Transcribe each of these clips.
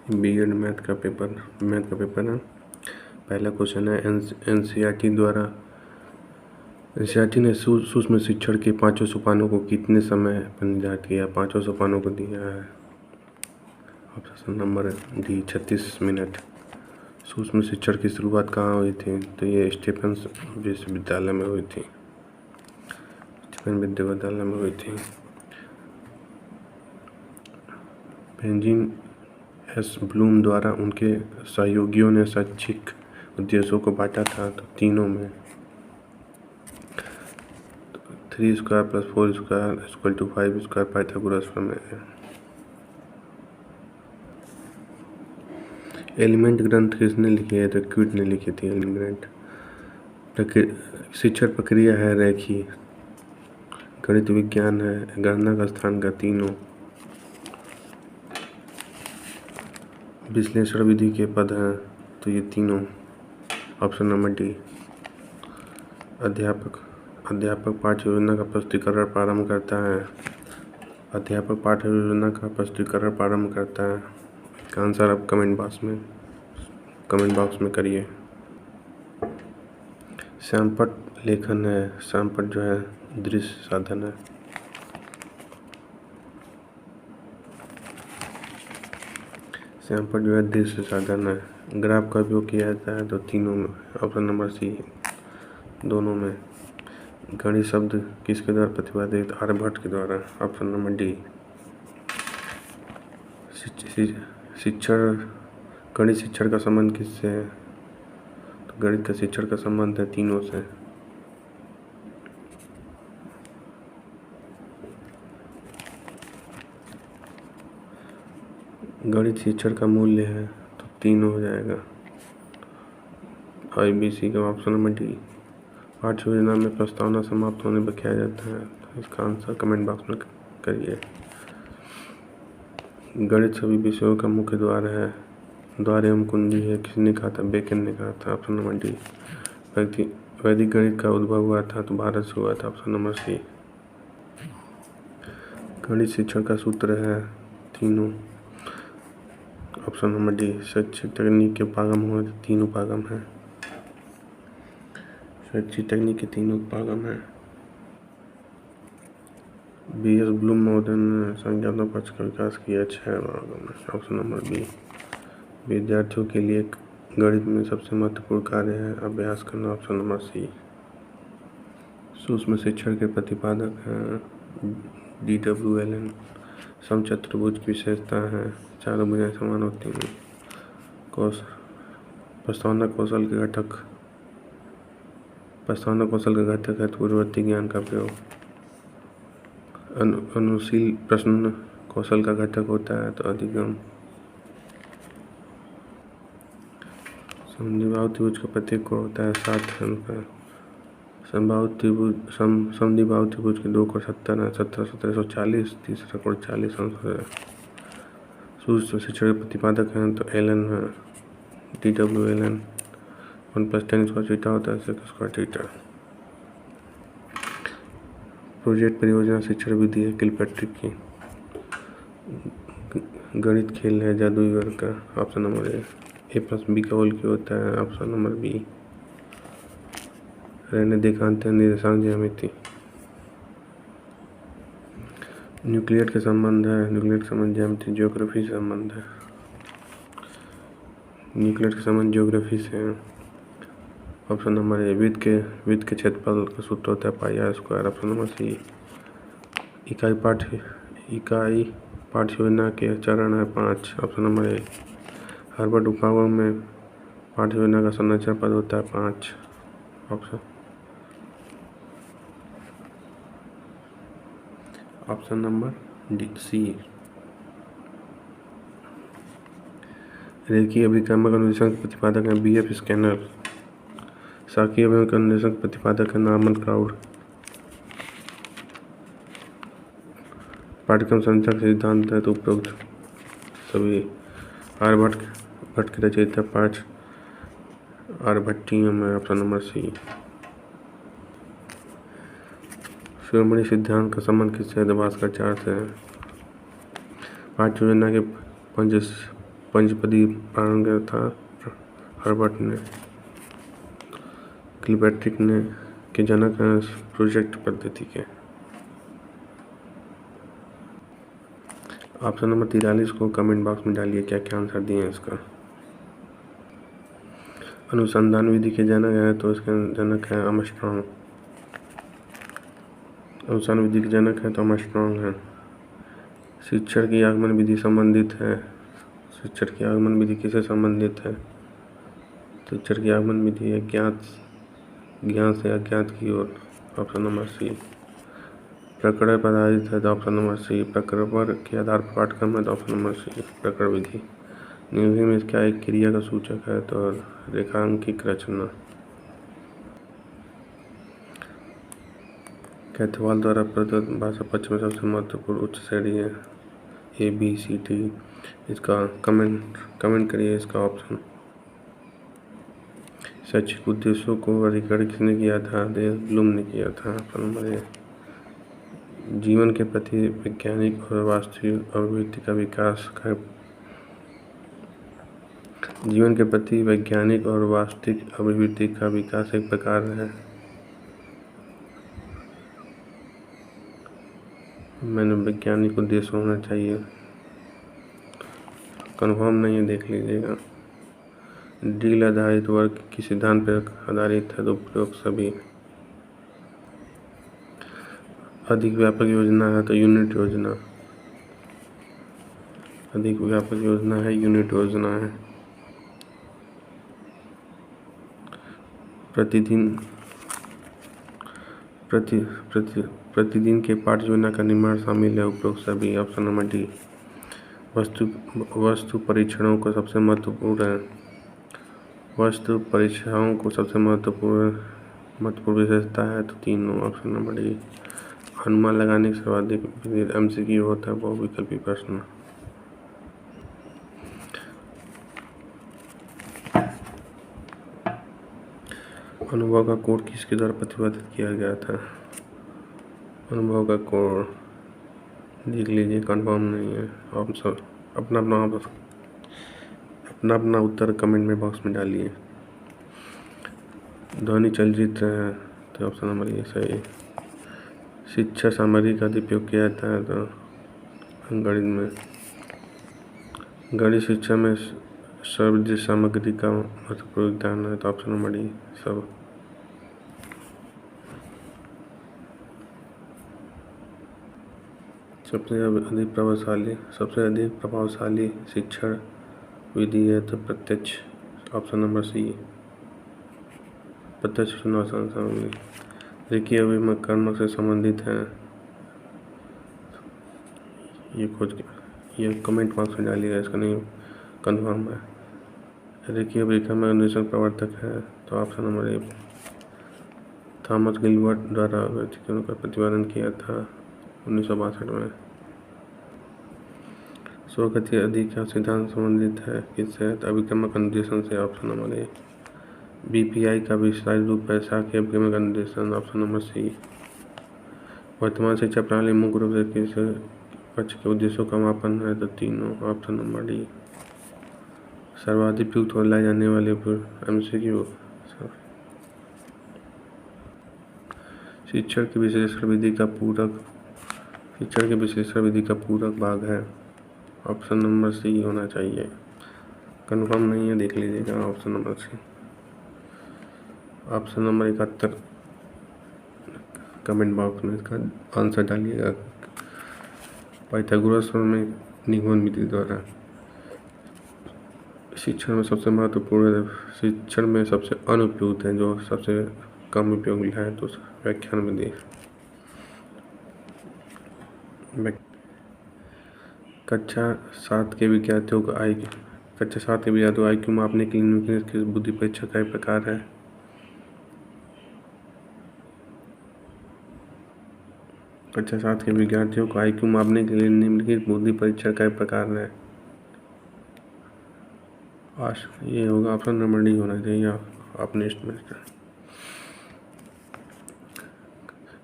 BEd math का paper है। पहला क्वेश्चन है, एनसीईआरटी ने सूक्ष्म शिक्षण के 500 सोपानों को कितने समय पर निर्धारित किया? 500 सोपानों को दिया है ऑप्शन नंबर डी 36 मिनट। सूक्ष्म शिक्षण की शुरुआत कहाँ हुई थी? तो ये स्टीफन विश्वविद्यालय में हुई थी। बेंजामिन एस ब्लूम द्वारा उनके सहयोगियों ने शैक्षिक उद्देश्यों को बांटा था तो तीनों में 3² + 4² = 5² पाइथागोरस प्रमेय है। एलिमेंट ग्रंथ किसने लिखी है? तो क्विड ने लिखी थी एलिमेंट। शिक्षण प्रक्रिया है रेखीय। गणित विज्ञान है गणना का स्थान का तीनों। विश्लेषण विधि के पद हैं तो ये तीनों ऑप्शन नंबर डी। अध्यापक पाठ्य योजना का प्रस्तुतीकरण प्रारंभ करता है। इसका आंसर आप कमेंट बॉक्स में करिए। श्यामपट्ट लेखन है। श्यामपट्ट जो है दृश्य साधन है। ग्राफ का उपयोग किया जाता है तो तीनों में ऑप्शन नंबर सी दोनों में। गणित शब्द किसके द्वारा प्रतिपादित? आर्यभट्ट के द्वारा ऑप्शन नंबर डी। गणित शिक्षण का संबंध किससे है? तो गणित का शिक्षण का संबंध है तीनों से। गणित शिक्षण का मूल्य है तो तीनों हो जाएगा IBC का ऑप्शन नंबर डी। पाठ्य योजना में प्रस्तावना समाप्त होने पर किया जाता है तो इसका आंसर कमेंट बॉक्स में करिए। गणित सभी विषयों का मुख्य द्वार है। द्वार एवं कुंजी है। किसने कहा था? बेकन ने कहा था ऑप्शन नंबर डी। वैदिक गणित का उद्भव हुआ था तो भारत से हुआ था ऑप्शन नंबर सी। गणित शिक्षण का सूत्र है तीनों ऑप्शन नंबर डी। शैक्षिक तकनीक के पागम हुए तो तीनों पागम है। BS ब्लूम महोदय ने संज्ञानात्मक पक्ष का विकास किया 6 भागों में ऑप्शन नंबर बी। विद्यार्थियों के लिए गणित में सबसे महत्वपूर्ण कार्य है अभ्यास करना ऑप्शन नंबर सी। सूक्ष्म शिक्षण के प्रतिपादक हैं DW एलन। समचतुर्भुज की विशेषता है चारों भुजाएं समान होती हैं। प्रस्तावना कौशल के घटक है पूर्ववर्ती ज्ञान का प्रयोग। अनुशील प्रश्न कौशल का घटक होता है तो अधिगम। समद्विबाहु त्रिभुज का प्रत्येक कोण होता है 60 अंक का। समद्विबाहु त्रिभुज के 2 कोण 70 है। 17 140। तीसरा कोण 40 अंक है। सूक्ष्म शिक्षण के प्रतिपादक हैं तो एलन है DW एलन। 1 + 10 स्क्वायर थीटा होता है sec स्क्वायर थीटा। प्रोजेक्ट परियोजना शिक्षण विधि है किलपैट्रिक की। गणित खेल है जादुई वर्ग का ऑप्शन नंबर ए। A+B का होल क्यों होता है ऑप्शन नंबर बी। रहने देखांत निर्देशांक ज्यामिति। न्यूक्लियट के संबंध है ज्यामिति ज्योग्राफी से संबंध है। न्यूक्लियट के संबंध ज्योग्राफी से है ऑप्शन नंबर ए। वृत्त के क्षेत्रफल का सूत्र होता है πr² ऑप्शन नंबर सी। इकाई पाठ्य योजना के चरण है 5 ऑप्शन नंबर ए। हार्वर्ड उपभागों में पाठ्य योजना का संरचना पद होता है 5 ऑप्शन नंबर डी सी। रेखीय अभिकर्मक अनुदेशांक प्रतिपादक है BF स्कैनर। शाखीय अभिकर्मक अनुदेशांक प्रतिपादक है नॉर्मन क्राउड। पाठ्यक्रम संरचना का सिद्धांत है तो उपरोक्त सभी आर्यभट्ट के रचयिता पाठ आर्यभट्टीयम है ऑप्शन नंबर सी। शिरोमणि सिद्धांत का संबंध किससे है? भास्कराचार्य से है। पाठ्य योजना के पंचपदी प्रारंभ किया था हर्बर्ट ने। किलपैट्रिक ने के जनक हैं प्रोजेक्ट पद्धति के। ऑप्शन नंबर 43 को कमेंट बॉक्स में डालिए क्या क्या आंसर दिए हैं इसका। अनुसंधान विधि के जनक हैं तो इसके जनक हैं आर्मस्ट्रांग। अनुसंधान विधि के जनक हैं तो आर्मस्ट्रांग हैं। शिक्षण की आगमन विधि संबंधित है। शिक्षण की आगमन विधि किससे संबंधित है? शिक्षण की आगमन विधि है ज्ञान से अज्ञात की ओर। ऑप्शन नंबर सी। प्रकरण पर आधारित है तो ऑप्शन नंबर सी। प्रकरण पर के आधार पर पाठ्यक्रम है तो ऑप्शन नंबर सी प्रकरण विधि। निम्नलिखित में क्या एक क्रिया का सूचक है तो रेखांकित रचना। कैथवाल द्वारा प्रदत्त भाषा पक्ष में सबसे महत्वपूर्ण उच्च श्रेणी है ABCD। इसका कमेंट करिए इसका ऑप्शन। शैक्षिक उद्देश्यों को वर्गीकरण किसने किया था? ब्लूम ने किया था। Option number A. जीवन के प्रति वैज्ञानिक और वास्तविक अभिव्यक्ति का विकास का जीवन के प्रति वैज्ञानिक और वास्तविक अभिव्यक्ति का विकास एक प्रकार है। मैंने वैज्ञानिक उद्देश्य होना चाहिए, कन्फर्म नहीं है, देख लीजिएगा। डील आधारित वर्ग किस सिद्धांत पर आधारित है तो प्रयोग सभी। अधिक व्यापक योजना है तो यूनिट योजना। अधिक व्यापक योजना है यूनिट योजना है। प्रतिदिन के पाठ्य योजना का निर्माण शामिल है उपरोक्त सभी। Option number D. वस्तु परीक्षणों को सबसे महत्वपूर्ण है। वस्तु परीक्षाओं को सबसे महत्वपूर्ण विशेषता है तो तीनों। Option number D. अनुमान लगाने के सर्वाधिक MCQ होता है बहुविकल्पी प्रश्न। अनुभव का कोड किसके द्वारा प्रतिपादित किया गया था? अनुभव का कोड देख लीजिए, कंफर्म नहीं है। ऑप्शन अपना उत्तर कमेंट में बॉक्स में डालिए। ध्वनि चलचित्र है तो ऑप्शन नंबर ए सही। शिक्षा सामग्री का उपयोग किया जाता है तो गणित शिक्षा में सर्वविदित सामग्री का महत्वपूर्ण योगदान है तो ऑप्शन नंबर डी सब। सबसे अधिक प्रभावशाली शिक्षण विधि है तो प्रत्यक्ष। ऑप्शन नंबर सी प्रत्यक्ष चुनाव सामग्री। रेखीय अभिकर्मक से संबंधित है ये कमेंट बॉक्स में डालिएगा, इसका नहीं कन्फर्म है। रेखीय अभिकर्मक अन्वेषण प्रवर्तक है तो option number A. Thomas Gilbert द्वारा व्यक्तियों का प्रतिपादन किया था 1962 में। स्वगति अधिकार सिद्धांत संबंधित है किससे? अभिकर्मक अनुदेशन से। Option number A. BPI का विस्तारित रूप है साक्ष्य अभिकर्मक अनुदेशन। ऑप्शन नंबर सी। वर्तमान शिक्षा प्रणाली मुख्य रूप से किस पक्ष के उद्देश्यों का मापन है तो तीनों। Option number D. सर्वाधिक प्रयुक्त लाए जाने वाले MCQ। शिक्षण की विश्लेषण विधि का पूरक भाग है। ऑप्शन नंबर सी होना चाहिए, कन्फर्म नहीं है, देख लीजिएगा। Option number C. Option number 71 comment box में इसका आंसर डालिएगा। पाइथागोरस में निगमन विधि द्वारा शिक्षण में सबसे महत्वपूर्ण शिक्षण में सबसे अनुपयुक्त है जो सबसे कम उपयोग है तो व्याख्यान विधि। कक्षा 7 के विद्यार्थियों को IQ मापने के लिए निम्नलिखित बुद्धि परीक्षा का प्रकार है। कक्षा 7 के विद्यार्थियों को IQ मापने के लिए निम्नलिखित बुद्धि परीक्षा का प्रकार है। ये होगा ऑप्शन नंबर डी होना चाहिए अपने एस्टिमेट।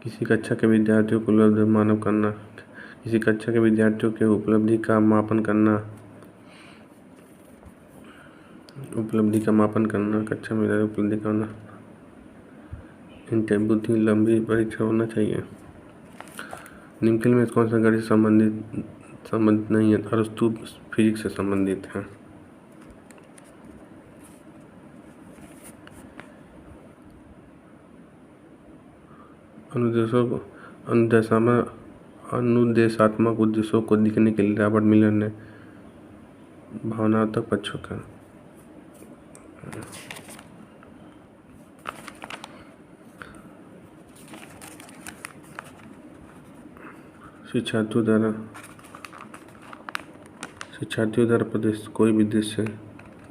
किसी कक्षा के विद्यार्थियों को किसी कक्षा के विद्यार्थियों के उपलब्धि का मापन करना। उपलब्धि का मापन करना, कक्षा में उपलब्धि करना, इंटरव्यू थी, लंबी परीक्षा होना चाहिए। निम्नलिखित में कौन सा गणित संबंधित नहीं है? अरस्तु फिजिक्स से संबंधित है। अनुदेशात्मक उद्देश्यों को दिखने के लिए रॉबर्ट मिलर ने भावनात्मक पक्षों का शिक्षार्थियों द्वारा प्रदर्शित कोई भी दृश्य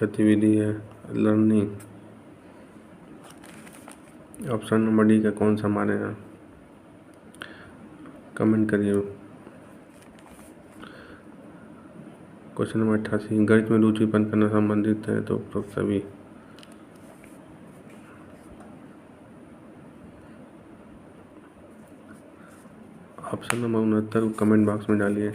गतिविधि है लर्निंग। ऑप्शन नंबर डी का कौन सा मानेगा? कमेंट करिए। क्वेश्चन नंबर 88, गणित में रुचि उत्पन्न करना संबंधित है तो सभी। ऑप्शन नंबर 69 कमेंट बॉक्स में डालिए।